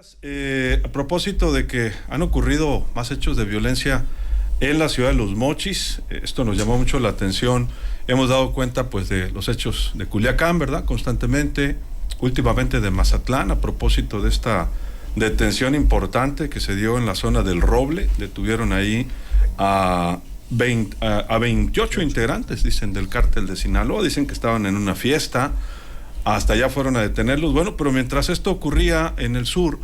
días. A propósito de que han ocurrido más hechos de violencia en la ciudad de Los Mochis, esto nos llamó mucho la atención. Hemos dado cuenta pues de los hechos de Culiacán, ¿verdad? Constantemente, últimamente de Mazatlán, a propósito de esta detención importante que se dio en la zona del Roble. Detuvieron ahí a 28 integrantes, dicen, del cártel de Sinaloa. Dicen que estaban en una fiesta, hasta allá fueron a detenerlos. Bueno, pero mientras esto ocurría en el sur,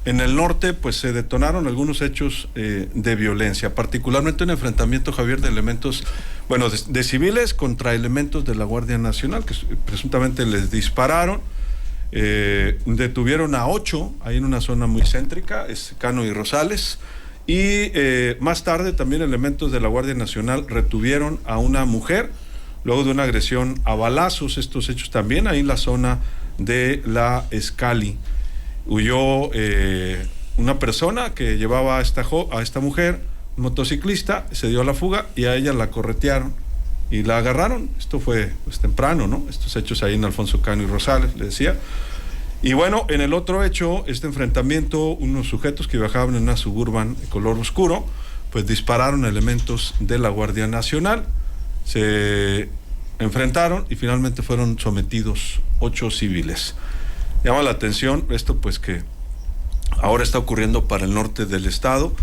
en el norte, pues se detonaron algunos hechos de violencia, particularmente un enfrentamiento, Javier, de elementos, bueno, de civiles contra elementos de la Guardia Nacional, que presuntamente les dispararon. Detuvieron a 8 ahí en una zona muy céntrica, es Cano y Rosales, y más tarde también elementos de la Guardia Nacional retuvieron a una mujer luego de una agresión a balazos. Estos hechos también ahí en la zona de la Escali. Huyó una persona que llevaba a esta mujer, un motociclista, se dio a la fuga y a ella la corretearon y la agarraron. Esto fue pues temprano, ¿no? Estos hechos ahí en Alfonso Cano y Rosales, le decía. Y bueno, en el otro hecho, este enfrentamiento, unos sujetos que viajaban en una Suburban de color oscuro, pues dispararon elementos de la Guardia Nacional, se enfrentaron y finalmente fueron sometidos 8 civiles. Llama la atención esto pues que ahora está ocurriendo para el norte del estado.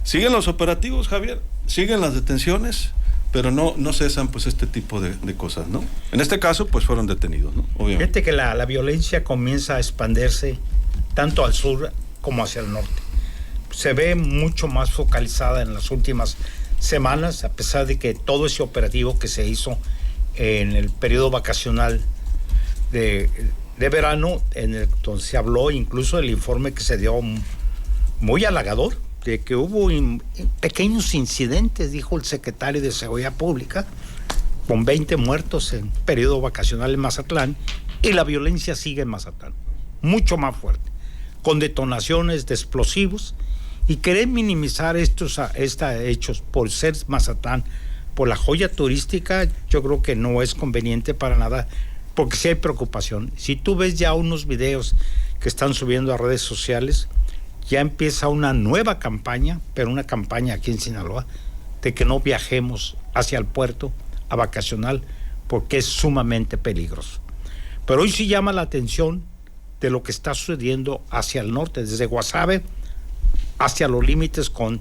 Siguen los operativos, Javier, siguen las detenciones, pero no cesan pues este tipo de cosas, ¿no? En este caso pues fueron detenidos, ¿no? Obviamente. Fíjate que la violencia comienza a expandirse tanto al sur como hacia el norte. Se ve mucho más focalizada en las últimas semanas, a pesar de que todo ese operativo que se hizo en el periodo vacacional de verano, donde se habló incluso del informe que se dio muy halagador, de que hubo pequeños incidentes, dijo el secretario de Seguridad Pública, con 20 muertos en periodo vacacional en Mazatlán, y la violencia sigue en Mazatlán, mucho más fuerte, con detonaciones de explosivos, y querer minimizar estos hechos por ser Mazatlán, por la joya turística, yo creo que no es conveniente para nada, porque sí hay preocupación. Si tú ves ya unos videos que están subiendo a redes sociales, ya empieza una nueva campaña, pero una campaña aquí en Sinaloa, de que no viajemos hacia el puerto a vacacional, porque es sumamente peligroso. Pero hoy sí llama la atención de lo que está sucediendo hacia el norte, desde Guasave hacia los límites con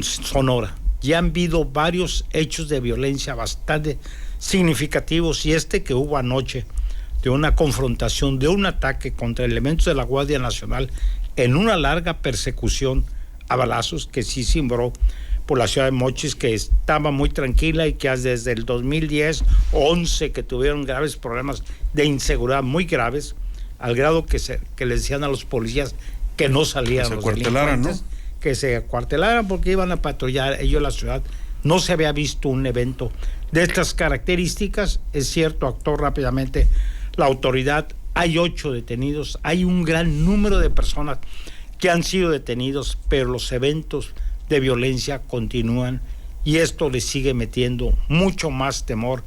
Sonora. Ya han habido varios hechos de violencia bastante significativos, y este que hubo anoche, de una confrontación, de un ataque contra elementos de la Guardia Nacional en una larga persecución a balazos que sí cimbró por la ciudad de Mochis, que estaba muy tranquila y que desde el 2010, 11, que tuvieron graves problemas de inseguridad muy graves, al grado que les decían a los policías que no salían, que se acuartelaran, ¿no? Que se acuartelaran porque iban a patrullar ellos la ciudad. No se había visto un evento de estas características. Es cierto, actuó rápidamente la autoridad. Hay 8 detenidos, hay un gran número de personas que han sido detenidos, pero los eventos de violencia continúan, y esto le sigue metiendo mucho más temor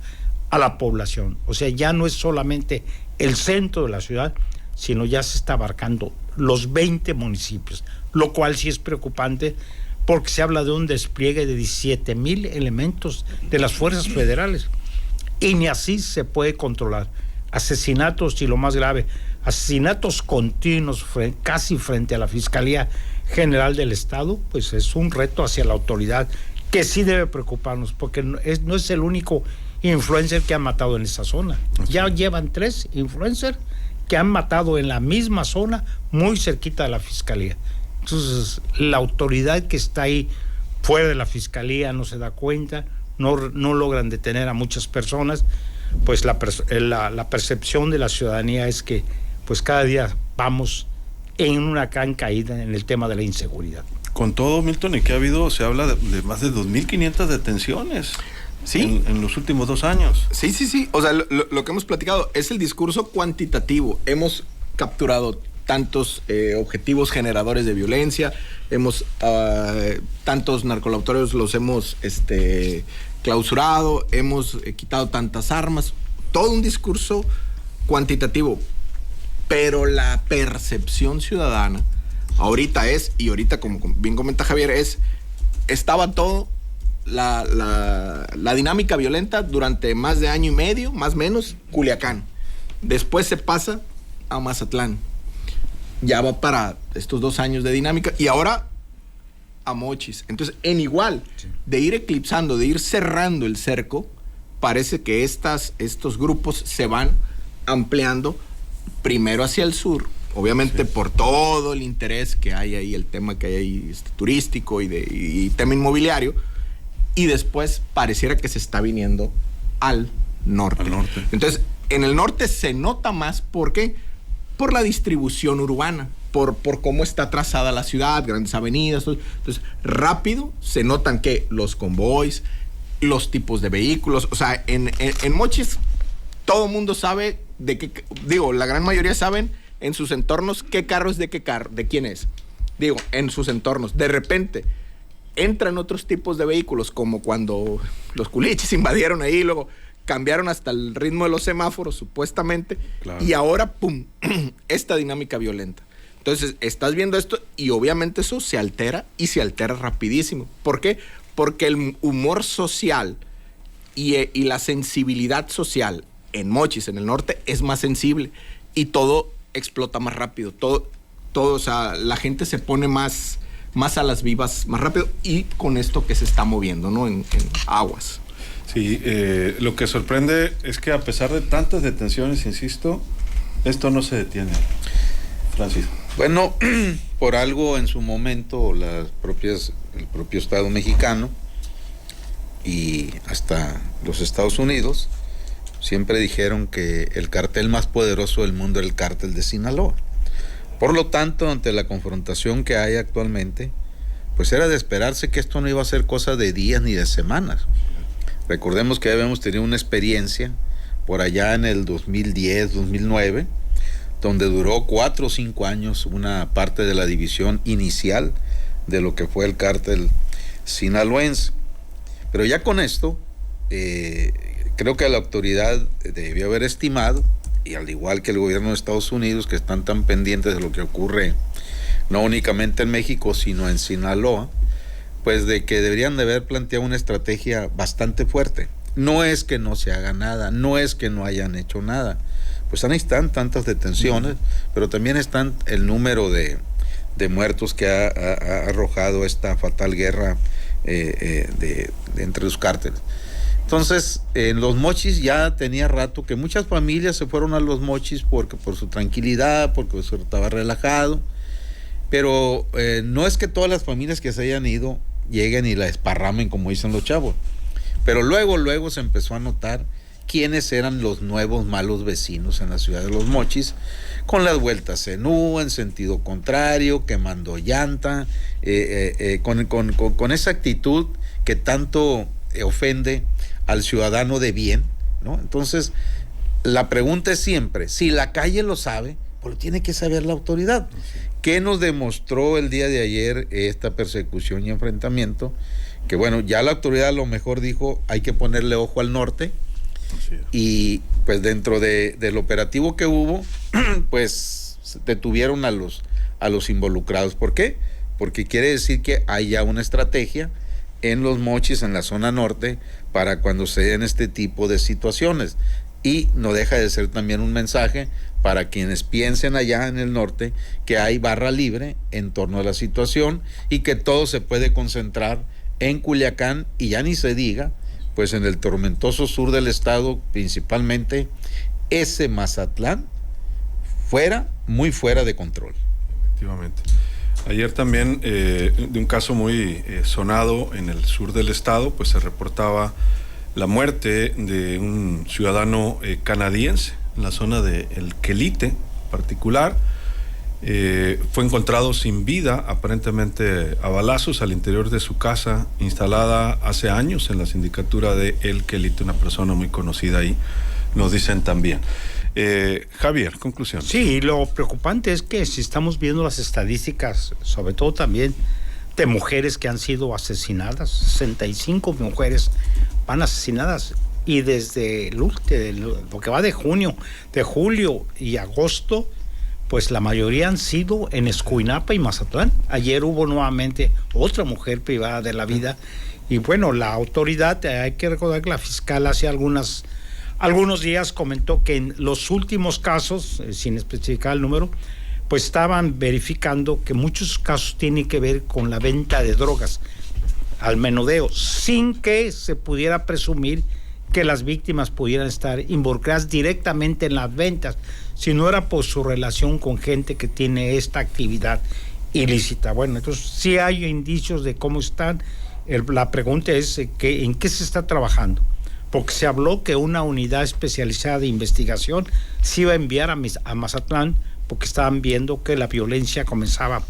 a la población. O sea, ya no es solamente el centro de la ciudad, sino ya se está abarcando los 20 municipios, lo cual sí es preocupante, porque se habla de un despliegue de 17,000 elementos de las fuerzas federales, y ni así se puede controlar. Asesinatos, y lo más grave, asesinatos continuos casi frente a la Fiscalía General del Estado, pues es un reto hacia la autoridad que sí debe preocuparnos, porque no es el único influencer que han matado en esa zona. Ya llevan 3 influencers que han matado en la misma zona, muy cerquita de la Fiscalía. Entonces, la autoridad que está ahí fuera de la Fiscalía no se da cuenta, no logran detener a muchas personas. Pues la percepción de la ciudadanía es que pues cada día vamos en una gran caída en el tema de la inseguridad. Con todo, Milton, y que ha habido, se habla de más de 2,500 detenciones. Sí, en los últimos 2 años. Sí. O sea, lo que hemos platicado es el discurso cuantitativo. Hemos capturado tantos objetivos generadores de violencia, tantos narcolaboratorios los hemos clausurado, hemos quitado tantas armas, todo un discurso cuantitativo. pero la percepción ciudadana ahorita es, y ahorita como bien comenta Javier, estaba todo, la dinámica violenta durante más de año y medio, más o menos, Culiacán. Después se pasa a Mazatlán. Ya va para estos 2 años de dinámica. Y ahora a Mochis. Entonces, en igual, de ir eclipsando, de ir cerrando el cerco, parece que estos grupos se van ampliando primero hacia el sur, obviamente por todo el interés que hay ahí, el tema que hay ahí turístico y tema inmobiliario, y después pareciera que se está viniendo al norte. Entonces, en el norte se nota más, ¿por qué? Por la distribución urbana, por cómo está trazada la ciudad, grandes avenidas. Entonces, rápido se notan que los convoys, los tipos de vehículos, o sea, en Mochis todo mundo sabe de qué, digo, la gran mayoría saben en sus entornos qué carro es de qué carro, de quién es. Digo, en sus entornos. De repente entran otros tipos de vehículos, como cuando los culiches invadieron ahí, luego cambiaron hasta el ritmo de los semáforos, supuestamente, claro. Y ahora, ¡pum!, esta dinámica violenta. Entonces, estás viendo esto y obviamente eso se altera, y se altera rapidísimo. ¿Por qué? Porque el humor social y la sensibilidad social en Mochis, en el norte, es más sensible, y todo explota más rápido, todo, o sea, la gente se pone más a las vivas más rápido, y con esto que se está moviendo, ¿no? En aguas. Sí, lo que sorprende es que a pesar de tantas detenciones, insisto, esto no se detiene. Francisco. Bueno, por algo en su momento el propio Estado mexicano y hasta los Estados Unidos siempre dijeron que el cartel más poderoso del mundo era el cártel de Sinaloa. Por lo tanto, ante la confrontación que hay actualmente, pues era de esperarse que esto no iba a ser cosa de días ni de semanas. Recordemos que habíamos tenido una experiencia por allá en el 2010, 2009, donde duró 4 o 5 años una parte de la división inicial de lo que fue el cártel sinaloense. Pero ya con esto, creo que la autoridad debió haber estimado, y al igual que el gobierno de Estados Unidos, que están tan pendientes de lo que ocurre no únicamente en México, sino en Sinaloa, pues de que deberían de haber planteado una estrategia bastante fuerte. No es que no se haga nada, no es que no hayan hecho nada. Pues ahí están tantas detenciones, pero también están el número de muertos que ha arrojado esta fatal guerra de entre los cárteles. Entonces, en Los Mochis ya tenía rato que muchas familias se fueron a Los Mochis por su tranquilidad, porque eso estaba relajado, pero no es que todas las familias que se hayan ido lleguen y la esparramen, como dicen los chavos, pero luego se empezó a notar quiénes eran los nuevos malos vecinos en la ciudad de Los Mochis, con las vueltas en U, en sentido contrario, quemando llanta, con esa actitud que tanto ofende al ciudadano de bien, ¿no? Entonces, la pregunta es siempre, si la calle lo sabe, pues lo tiene que saber la autoridad. ¿Qué nos demostró el día de ayer esta persecución y enfrentamiento? Que bueno, ya la autoridad a lo mejor dijo, hay que ponerle ojo al norte, y pues dentro del operativo que hubo, pues detuvieron a los involucrados. ¿Por qué? Porque quiere decir que hay ya una estrategia en Los Mochis, en la zona norte, para cuando se den este tipo de situaciones. Y no deja de ser también un mensaje para quienes piensen allá en el norte que hay barra libre en torno a la situación y que todo se puede concentrar en Culiacán, y ya ni se diga pues en el tormentoso sur del estado, principalmente ese Mazatlán, muy fuera de control. Efectivamente. Ayer también, de un caso muy sonado en el sur del estado, pues se reportaba la muerte de un ciudadano canadiense en la zona de El Quelite particular. Fue encontrado sin vida, aparentemente a balazos, al interior de su casa, instalada hace años en la sindicatura de El Quelite, una persona muy conocida ahí, nos dicen también. Javier, conclusión. Sí, lo preocupante es que si estamos viendo las estadísticas, sobre todo también de mujeres que han sido asesinadas, 65 mujeres van asesinadas, y desde lo que va de julio y agosto, pues la mayoría han sido en Escuinapa y Mazatlán. Ayer hubo nuevamente otra mujer privada de la vida. Y bueno, la autoridad, hay que recordar que la fiscal hace algunos días comentó que en los últimos casos, sin especificar el número, pues estaban verificando que muchos casos tienen que ver con la venta de drogas, al menudeo, sin que se pudiera presumir que las víctimas pudieran estar involucradas directamente en las ventas, si no era por su relación con gente que tiene esta actividad ilícita. Bueno, entonces sí hay indicios de cómo están. La pregunta es ¿en qué se está trabajando? Porque se habló que una unidad especializada de investigación se iba a enviar a Mazatlán, porque estaban viendo que la violencia comenzaba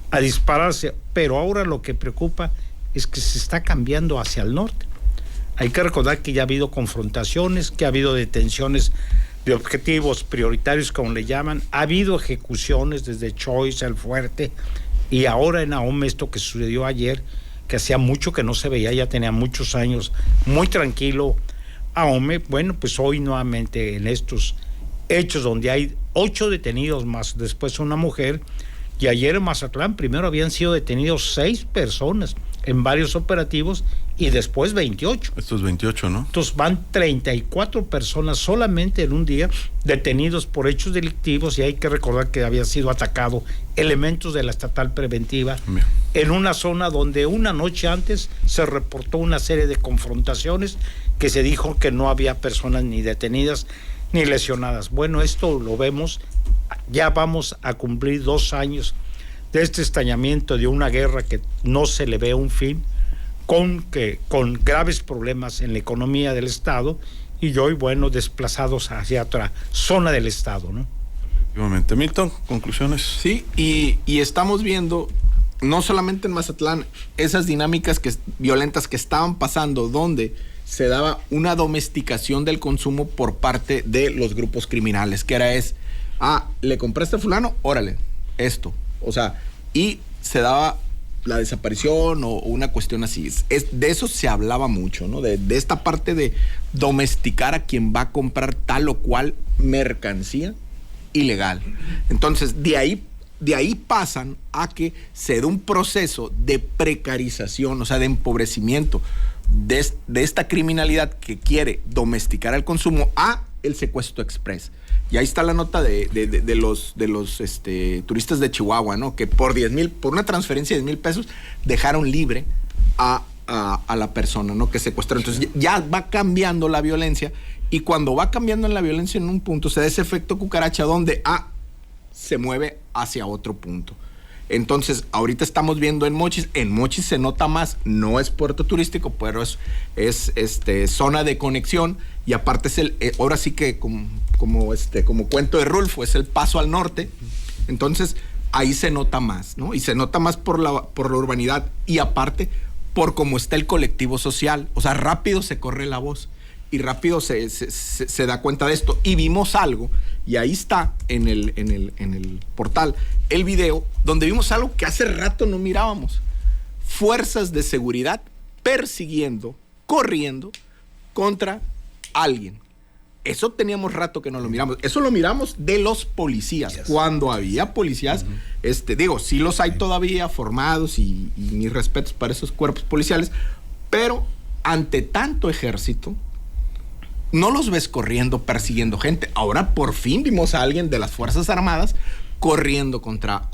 a dispararse, pero ahora lo que preocupa es que se está cambiando hacia el norte. Hay que recordar que ya ha habido confrontaciones, que ha habido detenciones de objetivos prioritarios, como le llaman, ha habido ejecuciones desde Choice, El Fuerte, y ahora en Ahome, esto que sucedió ayer, que hacía mucho que no se veía, ya tenía muchos años, muy tranquilo Ahome. Bueno, pues hoy nuevamente en estos hechos donde hay 8 detenidos más después una mujer, y ayer en Mazatlán primero habían sido detenidos 6 personas en varios operativos y después 28. Estos 28, ¿no? Entonces van 34 personas solamente en un día detenidos por hechos delictivos, y hay que recordar que había sido atacado elementos de la estatal preventiva. Bien. En una zona donde una noche antes se reportó una serie de confrontaciones que se dijo que no había personas ni detenidas ni lesionadas. Bueno, esto lo vemos, ya vamos a cumplir 2 años de este estallamiento de una guerra que no se le ve un fin, con graves problemas en la economía del Estado, y hoy, bueno, desplazados hacia otra zona del Estado, ¿no? Efectivamente. Milton, conclusiones. Sí, y estamos viendo, no solamente en Mazatlán, esas dinámicas violentas que estaban pasando, donde se daba una domesticación del consumo por parte de los grupos criminales, que le compraste a fulano, órale, esto. O sea, y se daba la desaparición o una cuestión así. De eso se hablaba mucho, ¿no? De esta parte de domesticar a quien va a comprar tal o cual mercancía ilegal. Entonces, de ahí pasan a que se dé un proceso de precarización, o sea, de empobrecimiento de esta criminalidad que quiere domesticar el consumo a el secuestro express. Y ahí está la nota de los turistas de Chihuahua, ¿no? Que por una transferencia de 10,000 pesos, dejaron libre a la persona, ¿no? Que secuestró. Entonces ya va cambiando la violencia, y cuando va cambiando la violencia en un punto, se da ese efecto cucaracha donde se mueve hacia otro punto. Entonces, ahorita estamos viendo en Mochis se nota más, no es puerto turístico, pero es zona de conexión, y aparte ahora sí que como cuento de Rulfo, es el paso al norte. Entonces, ahí se nota más, ¿no? Y se nota más por la urbanidad, y aparte por cómo está el colectivo social. O sea, rápido se corre la voz y rápido se da cuenta de esto. Y vimos algo, y ahí está en el portal el video, donde vimos algo que hace rato no mirábamos. Fuerzas de seguridad persiguiendo, corriendo contra alguien. Eso teníamos rato que no lo miramos. Eso lo miramos de los policías. Yes. Cuando había policías, sí los hay todavía formados, y mis respetos para esos cuerpos policiales, pero ante tanto ejército, no los ves corriendo, persiguiendo gente. Ahora por fin vimos a alguien de las Fuerzas Armadas corriendo contra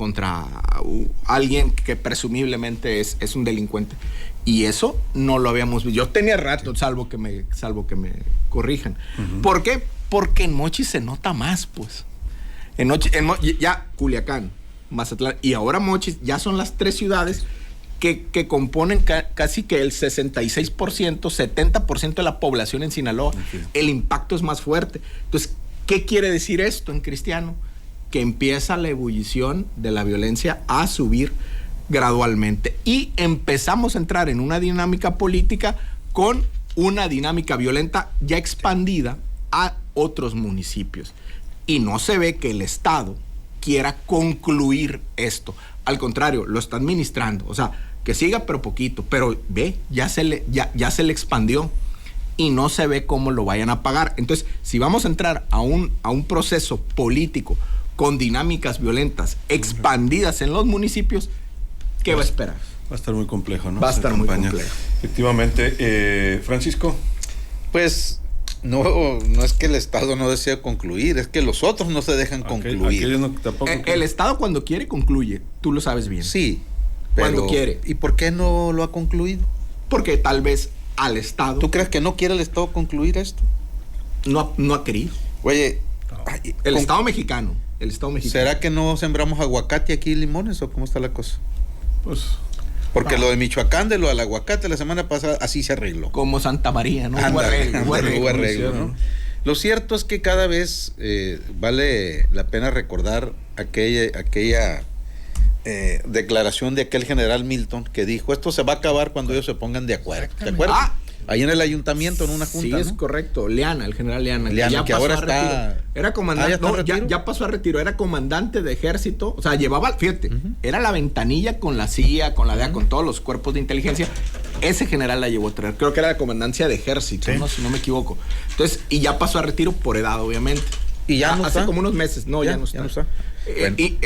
alguien que presumiblemente es un delincuente. Y eso no lo habíamos visto. Yo tenía rato, salvo que me corrijan. Uh-huh. ¿Por qué? Porque en Mochis se nota más, pues. Ya Culiacán, Mazatlán y ahora Mochis ya son las 3 ciudades que componen casi que el 66%, 70% de la población en Sinaloa. Okay. El impacto es más fuerte. Entonces, ¿qué quiere decir esto en cristiano? Que empieza la ebullición de la violencia a subir gradualmente, y empezamos a entrar en una dinámica política con una dinámica violenta ya expandida a otros municipios, y no se ve que el Estado quiera concluir esto. Al contrario, lo está administrando. O sea, que siga pero poquito, pero ya se le expandió, y no se ve cómo lo vayan a pagar. Entonces, si vamos a entrar a un proceso político con dinámicas violentas expandidas en los municipios, ¿qué va a esperar? Va a estar muy complejo, ¿no? Va a estar muy complejo. Efectivamente. Francisco. Pues no es que el Estado no desee concluir, es que los otros no se dejan concluir. El Estado cuando quiere concluye, tú lo sabes bien. Sí, cuando quiere. ¿Y por qué no lo ha concluido? Porque tal vez al Estado... ¿Tú crees que no quiere el Estado concluir esto? No ha querido. Oye, el Estado mexicano. ¿Será que no sembramos aguacate aquí y limones o cómo está la cosa? Pues... Porque lo de Michoacán, de lo del aguacate, la semana pasada, así se arregló. Como Santa María, ¿no? Hubo arreglo, ¿no? Lo cierto es que cada vez vale la pena recordar aquella declaración de aquel general Milton que dijo, esto se va a acabar cuando ellos se pongan de acuerdo. ¿Te acuerdas? Ahí en el ayuntamiento, en una junta. Sí, es correcto. Leana, el general Leana que ahora está... Era comandante, ya pasó a retiro, era comandante de ejército, o sea, llevaba, fíjate, era la ventanilla con la CIA, con la DEA, con todos los cuerpos de inteligencia. Ese general la llevó a traer, creo que era la comandancia de ejército, ¿no? Si no me equivoco. Entonces, y ya pasó a retiro por edad, obviamente. Y ya no hace está. como unos meses, ya no está. Bueno. Y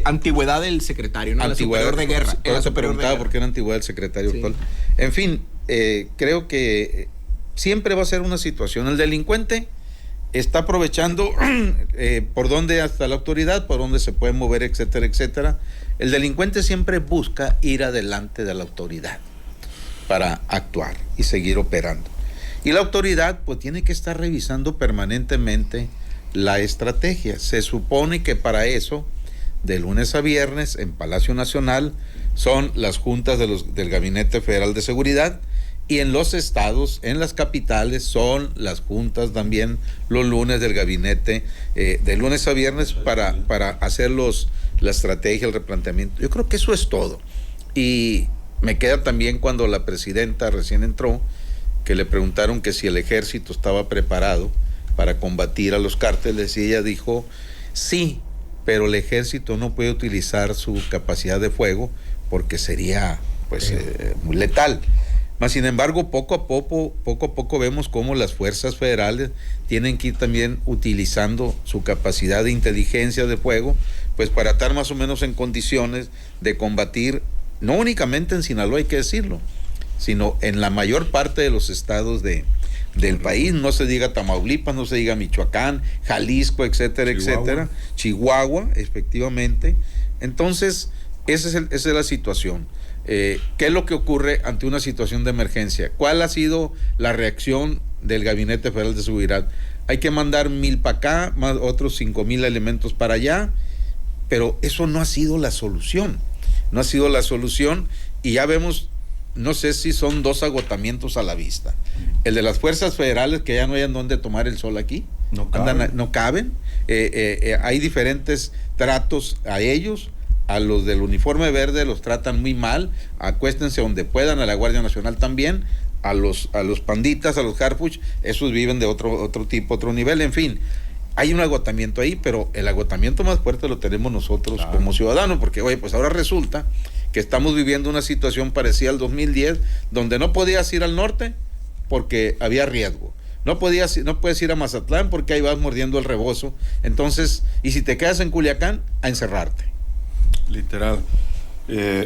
antigüedad del secretario, ¿no? Antigüedad superior de guerra. Era superior de guerra. ¿Por qué era antigüedad del secretario actual? En fin, creo que siempre va a ser una situación. El delincuente está aprovechando por dónde hasta la autoridad, por dónde se puede mover, etcétera, etcétera. El delincuente siempre busca ir adelante de la autoridad para actuar y seguir operando. Y la autoridad pues tiene que estar revisando permanentemente la estrategia. Se supone que para eso, de lunes a viernes en Palacio Nacional, son las juntas del Gabinete Federal de Seguridad, y en los estados, en las capitales, son las juntas también los lunes del gabinete, de lunes a viernes para hacer la estrategia, el replanteamiento. Yo creo que eso es todo. Y me queda también cuando la presidenta recién entró, que le preguntaron que si el ejército estaba preparado para combatir a los cárteles, y ella dijo, sí, pero el ejército no puede utilizar su capacidad de fuego porque sería pues muy letal. Mas, sin embargo, poco a poco vemos cómo las fuerzas federales tienen que ir también utilizando su capacidad de inteligencia de fuego, pues para estar más o menos en condiciones de combatir, no únicamente en Sinaloa, hay que decirlo, sino en la mayor parte de los estados del país. No se diga Tamaulipas, no se diga Michoacán, Jalisco, etcétera, etcétera, Chihuahua, efectivamente. Entonces, esa es la situación. ¿Qué es lo que ocurre ante una situación de emergencia? ¿Cuál ha sido la reacción del Gabinete Federal de Seguridad? Hay que mandar 1,000 para acá, más otros 5,000 elementos para allá, pero eso no ha sido la solución. No ha sido la solución, y ya vemos, no sé si son 2 agotamientos a la vista. El de las fuerzas federales, que ya no hayan dónde tomar el sol aquí, no caben. Hay diferentes tratos a ellos. A los del uniforme verde los tratan muy mal, acuéstense donde puedan, a la Guardia Nacional también, a los panditas, a los harfuch, esos viven de otro tipo, otro nivel. En fin, hay un agotamiento ahí, pero el agotamiento más fuerte lo tenemos nosotros como ciudadanos, porque oye, pues ahora resulta que estamos viviendo una situación parecida al 2010, donde no podías ir al norte porque había riesgo. No puedes ir a Mazatlán porque ahí vas mordiendo el rebozo. Entonces, y si te quedas en Culiacán, a encerrarte. Literal.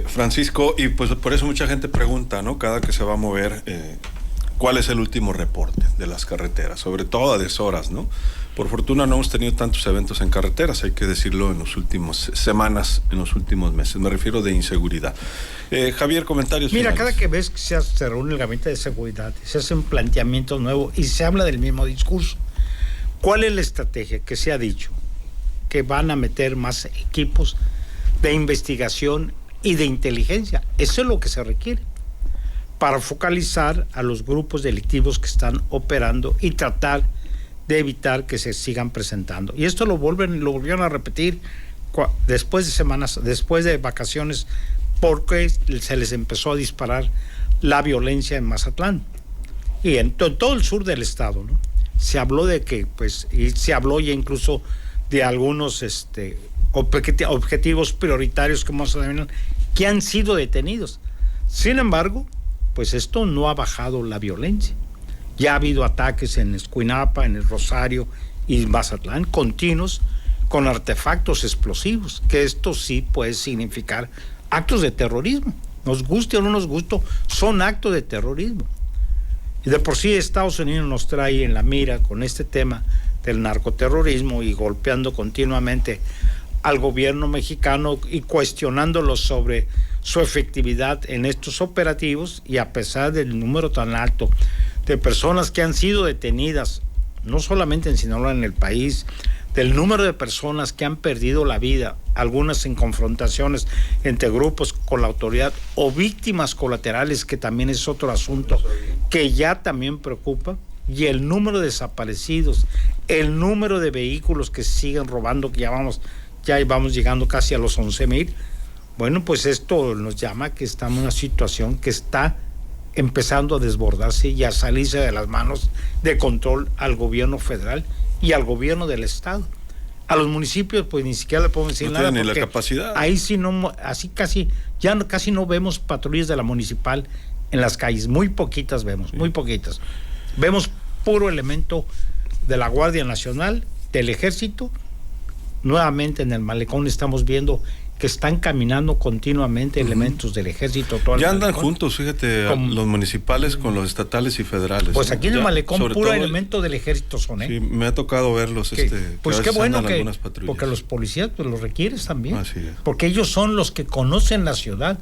Francisco, y pues por eso mucha gente pregunta, ¿no? Cada que se va a mover, ¿cuál es el último reporte de las carreteras? Sobre todo a deshoras, ¿no? Por fortuna no hemos tenido tantos eventos en carreteras, hay que decirlo, en las últimas semanas, en los últimos meses. Me refiero de inseguridad. Javier, comentarios Mira, finales. cada que ves que se reúne el Gabinete de Seguridad, se hacen planteamientos nuevos y se habla del mismo discurso. ¿Cuál es la estrategia que se ha dicho? Que van a meter más equipos de investigación y de inteligencia. Eso es lo que se requiere para focalizar a los grupos delictivos que están operando y tratar de evitar que se sigan presentando. Y esto lo volvieron a repetir después de semanas, después de vacaciones, porque se les empezó a disparar la violencia en Mazatlán y en todo el sur del estado, ¿no? Se habló de que, pues, y se habló ya incluso de algunos objetivos prioritarios que han sido detenidos. Sin embargo, pues esto no ha bajado la violencia. Ya ha habido ataques en Escuinapa, en el Rosario y Mazatlán, continuos, con artefactos explosivos, que esto sí puede significar actos de terrorismo. Nos guste o no nos guste, son actos de terrorismo. Y de por sí Estados Unidos nos trae en la mira con este tema del narcoterrorismo y golpeando continuamente al gobierno mexicano y cuestionándolo sobre su efectividad en estos operativos, y a pesar del número tan alto de personas que han sido detenidas, no solamente en Sinaloa, en el país, del número de personas que han perdido la vida, algunas en confrontaciones entre grupos con la autoridad o víctimas colaterales, que también es otro asunto que ya también preocupa, y el número de desaparecidos, el número de vehículos que siguen robando, que ya vamos llegando casi a los 11,000. Bueno, pues esto nos llama que estamos en una situación que está empezando a desbordarse y a salirse de las manos de control al gobierno federal y al gobierno del estado. A los municipios pues ni siquiera le podemos decir nada, ni porque la capacidad. Ahí sí no, así casi no vemos patrullas de la municipal en las calles, muy poquitas vemos, muy poquitas. Vemos puro elemento de la Guardia Nacional, del Ejército. Nuevamente en el malecón estamos viendo que están caminando continuamente elementos del Ejército. Ya andan juntos, fíjate, los municipales con los estatales y federales. Pues aquí en el malecón puro elemento del Ejército son, ¿eh? Sí, me ha tocado verlos. Pues qué bueno que, porque los policías pues los requieres también. Así es. Porque ellos son los que conocen la ciudad,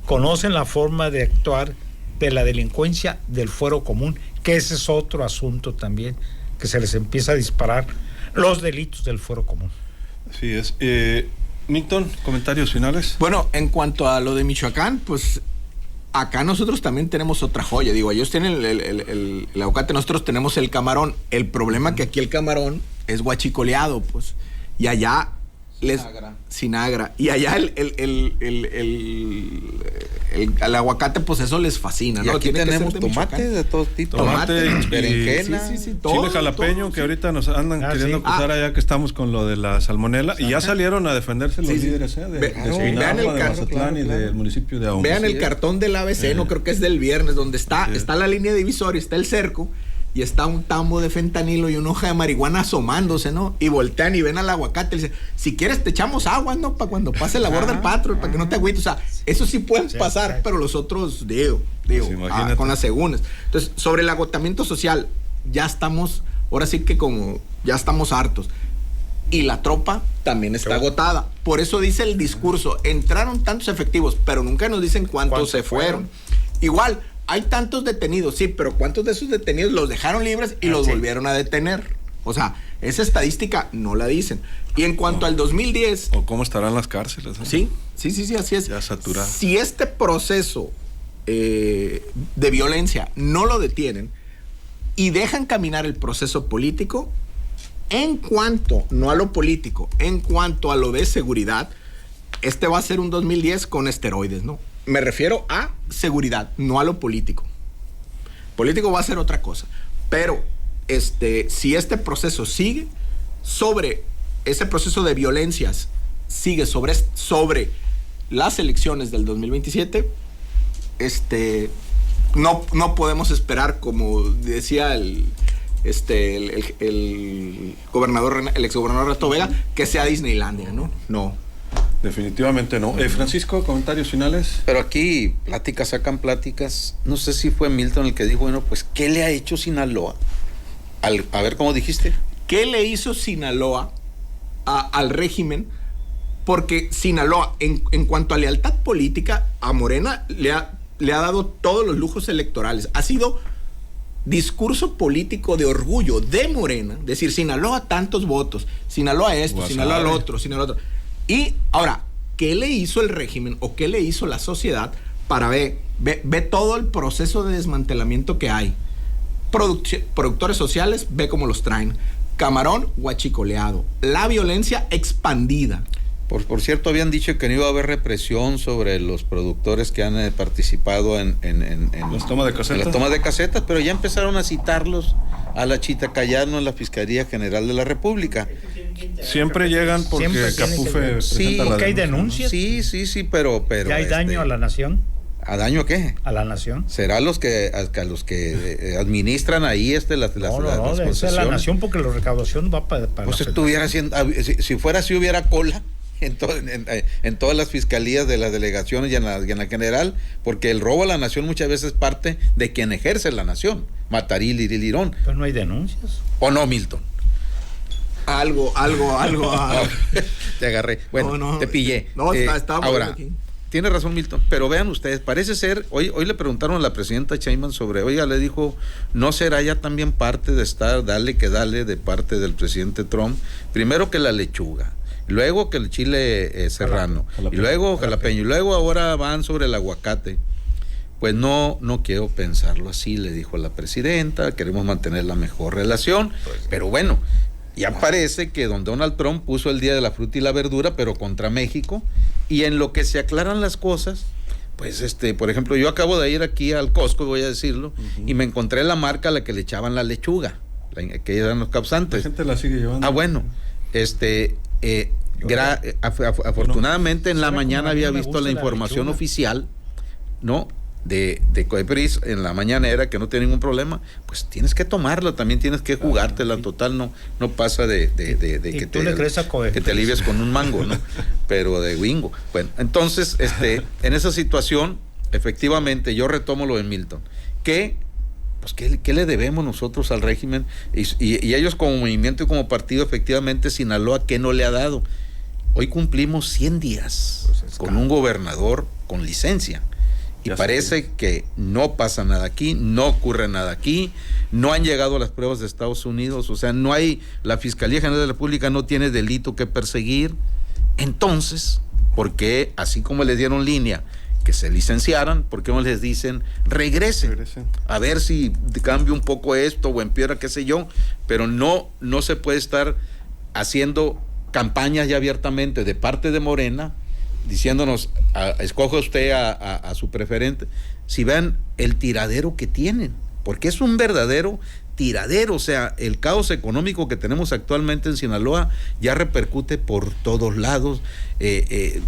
conocen la forma de actuar de la delincuencia del fuero común, que ese es otro asunto también, que se les empieza a disparar los delitos del fuero común. Así es. Milton, comentarios finales. Bueno, en cuanto a lo de Michoacán, pues acá nosotros también tenemos otra joya. Digo, ellos tienen el aguacate, nosotros tenemos el camarón. El problema que aquí el camarón es guachicoleado, pues. Y allá Sinagra. Y allá el aguacate, pues eso les fascina, ¿no? Y aquí tenemos tomate de todo tipo. Tomate, berenjena. Chile jalapeño, que ahorita nos andan queriendo acusar allá que estamos con lo de la salmonela. Y ya salieron a defenderse los líderes de Sinaloa, de Mazatlán y del municipio de Ahome. Vean el cartón del ABC, no creo que es del viernes, donde está la línea divisoria, está el cerco, y está un tambo de fentanilo y una hoja de marihuana asomándose, ¿no? Y voltean y ven al aguacate y dicen, si quieres te echamos agua, ¿no? Para cuando pase la border patrol, para que no te agüites. O sea, eso sí pueden pasar, pero los otros, digo, con las segundas. Entonces, sobre el agotamiento social, ya estamos, ahora sí que como, ya estamos hartos. Y la tropa también está agotada. Por eso dice el discurso, entraron tantos efectivos, pero nunca nos dicen cuántos se fueron. Igual, hay tantos detenidos, sí, pero ¿cuántos de esos detenidos los dejaron libres y los volvieron a detener? O sea, esa estadística no la dicen. Y en cuanto al 2010... ¿O cómo estarán las cárceles? Sí, así es. Ya saturado. Si este proceso de violencia no lo detienen y dejan caminar el proceso político, en cuanto, no a lo político, en cuanto a lo de seguridad, este va a ser un 2010 con esteroides, ¿no? Me refiero a seguridad, no a lo político. Político va a ser otra cosa. Pero si este proceso sigue, sobre ese proceso de violencias, sigue sobre las elecciones del 2027, no podemos esperar, como decía el exgobernador Renato Vega, que sea Disneylandia, ¿no? No. Definitivamente no. Francisco, comentarios finales. Pero aquí pláticas sacan pláticas. No sé si fue Milton el que dijo, bueno, pues, ¿qué le ha hecho Sinaloa? A ver, ¿cómo dijiste? ¿Qué le hizo Sinaloa al régimen? Porque Sinaloa, en cuanto a lealtad política, a Morena le ha dado todos los lujos electorales. Ha sido discurso político de orgullo de Morena. Decir, Sinaloa tantos votos, Sinaloa esto, Sinaloa lo otro, Sinaloa lo otro. Y ahora, ¿qué le hizo el régimen o qué le hizo la sociedad para ver todo el proceso de desmantelamiento que hay? Productores sociales, ve cómo los traen. Camarón guachicoleado. La violencia expandida. Por cierto, habían dicho que no iba a haber represión sobre los productores que han participado en las tomas de casetas. En las tomas de casetas, pero ya empezaron a citarlos a la Chita Cayano en la Fiscalía General de la República. Siempre llegan porque Capufe presenta porque hay denuncias. Sí, pero ¿Ya hay daño a la nación? ¿A daño a qué? a la nación. ¿Será a los que administran ahí las No, esa es concesiones? la nación, porque la recaudación va para Pues la estuviera haciendo, si fuera así hubiera cola en todas las fiscalías de las delegaciones y en la general, porque el robo a la nación muchas veces parte de quien ejerce la nación, Mataril y Lirón. Pero no hay denuncias. ¿O no, Milton? Algo. Te agarré. Bueno, No, te pillé. No, está ahora, aquí. tiene razón Milton, pero vean ustedes, parece ser, hoy le preguntaron a la presidenta Sheinbaum sobre, oiga, le dijo, ¿no será ya también parte de estar, dale de parte del presidente Trump? Primero que la lechuga, luego que el chile serrano, y luego jalapeño, y luego ahora van sobre el aguacate. Pues no quiero pensarlo así, le dijo la presidenta, queremos mantener la mejor relación, pero bueno, ya parece que don Donald Trump puso el Día de la Fruta y la Verdura, pero contra México, y en lo que se aclaran las cosas, pues por ejemplo, yo acabo de ir aquí al Costco, voy a decirlo, y me encontré la marca a la que le echaban la lechuga, que eran los causantes. La gente la sigue llevando. Ah, bueno, afortunadamente en la mañana había visto la información oficial, ¿no?, de Coepris en la mañana, era que no tiene ningún problema. Pues tienes que tomarla, también tienes que jugártela, total, no pasa de que tú le crees a Coepris, que te alivies con un mango, ¿no? Pero de wingo. Bueno, entonces, en esa situación, efectivamente, yo retomo lo de Milton, ¿qué le debemos nosotros al régimen? Y ellos como movimiento y como partido, efectivamente, Sinaloa, ¿qué no le ha dado? Hoy cumplimos 100 días con un gobernador con licencia. Y parece que no pasa nada aquí, no ocurre nada aquí, no han llegado las pruebas de Estados Unidos, o sea, no hay, la Fiscalía General de la República no tiene delito que perseguir. Entonces, ¿por qué, así como les dieron línea que se licenciaran, por qué no les dicen regresen? A ver si cambia un poco esto o empeora, qué sé yo, pero no se puede estar haciendo campañas ya abiertamente de parte de Morena, diciéndonos, escoja usted a su preferente. Si vean el tiradero que tienen, porque es un verdadero tiradero, o sea, el caos económico que tenemos actualmente en Sinaloa ya repercute por todos lados,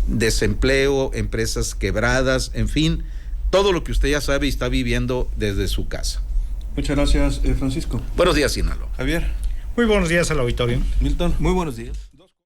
desempleo, empresas quebradas, en fin, todo lo que usted ya sabe y está viviendo desde su casa. Muchas gracias, Francisco. Buenos días, Sinaloa. Javier. Muy buenos días al auditorio. Milton. Muy buenos días.